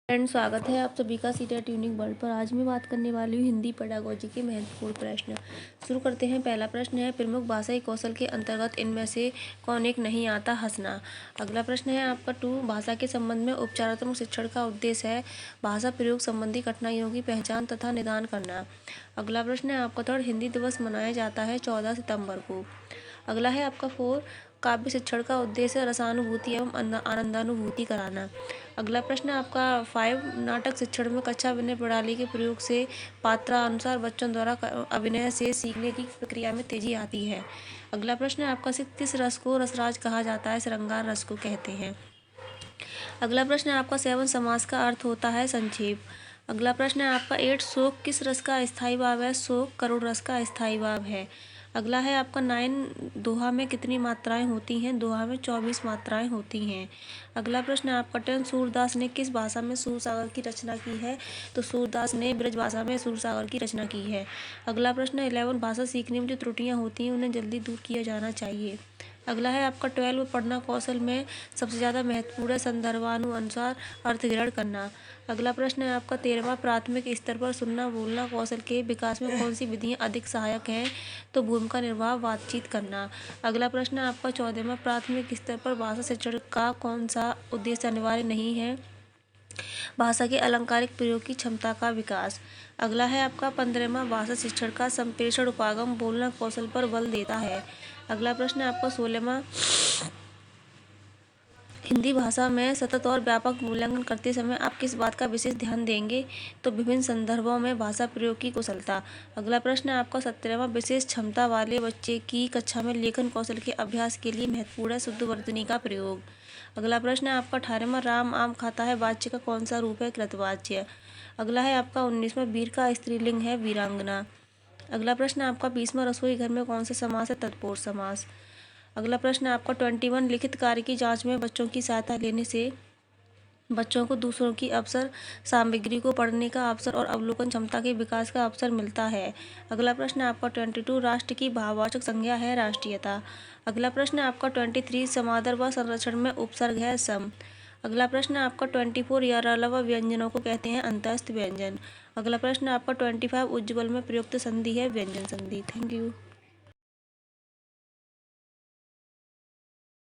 Friend, स्वागत है आप सभी का सीटेट ट्यूनिंग वर्ल्ड पर। आज मैं बात करने वाली हूँ हिंदी पेडागोजी के महत्वपूर्ण प्रश्न। शुरू करते हैं। पहला प्रश्न है, प्रमुख भाषाई कौशल के अंतर्गत इनमें से कौन एक नहीं आता? हंसना। अगला प्रश्न है आपका 2, भाषा के संबंध में उपचारात्मक शिक्षण का उद्देश्य है भाषा प्रयोग संबंधी कठिनाइयों की पहचान तथा निदान करना। अगला प्रश्न है आपका 3, हिंदी दिवस मनाया जाता है 14 सितम्बर को। अगला है आपका 4, काव्य शिक्षण का उद्देश्य रसानुभूति एवं आनंदानुभूति कराना। अगला प्रश्न है आपका 5, नाटक शिक्षण में कक्षा विनय प्रणाली के प्रयोग से पात्रानुसार बच्चों द्वारा अभिनय से सीखने की प्रक्रिया में तेजी आती है। अगला प्रश्न है आपका 6, किस रस को रसराज कहा जाता है? श्रृंगार रस को कहते हैं। अगला प्रश्न है आपका 7, समास का अर्थ होता है संक्षेप। अगला प्रश्न है आपका 8, शोक किस रस का स्थायी भाव है? शोक करुण रस का स्थायी भाव है। अगला है आपका 9, दोहा में कितनी मात्राएं होती हैं? दोहा में 24 मात्राएं होती हैं। अगला प्रश्न है आपका 10, सूरदास ने किस भाषा में सूरसागर की रचना की है? तो सूरदास ने ब्रज भाषा में सूरसागर की रचना की है। अगला प्रश्न है 11, भाषा सीखने में जो त्रुटियां होती हैं उन्हें जल्दी दूर किया जाना चाहिए। अगला है आपका 12, पढ़ना कौशल में सबसे ज़्यादा महत्वपूर्ण है संदर्भानुसार अर्थ ग्रहण करना। अगला प्रश्न है आपका 13, प्राथमिक स्तर पर सुनना बोलना कौशल के विकास में कौन सी विधियां अधिक सहायक हैं? तो भूमिका निर्वाह बातचीत करना। अगला प्रश्न है आपका 14, प्राथमिक स्तर पर भाषा शिक्षण का कौन सा उद्देश्य अनिवार्य नहीं है? भाषा के अलंकारिक प्रयोग की क्षमता का विकास। अगला है आपका 15, भाषा शिक्षण का संप्रेषण उपागम बोलना कौशल पर बल देता है। अगला प्रश्न है आपका 16, हिंदी भाषा में सतत और व्यापक मूल्यांकन करते समय आप किस बात का विशेष ध्यान देंगे? तो विभिन्न संदर्भों में भाषा प्रयोग की कुशलता। अगला प्रश्न है आपका 17, विशेष क्षमता वाले बच्चे की कक्षा में लेखन कौशल के अभ्यास के लिए महत्वपूर्ण है शुद्ध वर्तनी का प्रयोग। अगला प्रश्न है आपका 18, राम आम खाता है वाच्य का कौन सा रूप है? कृतवाच्य। अगला है आपका 19, वीर का स्त्रीलिंग है वीरांगना। अगला प्रश्न है आपका 20, रसोई घर में कौन सा समास है? तत्पुरुष समास। अगला प्रश्न है आपका 21, लिखित कार्य की जांच में बच्चों की सहायता लेने से बच्चों को दूसरों की अवसर सामग्री को पढ़ने का अवसर और अवलोकन क्षमता के विकास का अवसर मिलता है। अगला प्रश्न है आपका 22, राष्ट्र की भाववाचक संज्ञा है राष्ट्रीयता। अगला प्रश्न है आपका 23, समादर व संरक्षण में उपसर्ग है सम। अगला प्रश्न है आपका 24, यारलवा व्यंजनों को कहते हैं अंतःस्थ व्यंजन। अगला प्रश्न है आपका 25, उज्ज्वल में प्रयुक्त संधि है व्यंजन संधि। Thank you.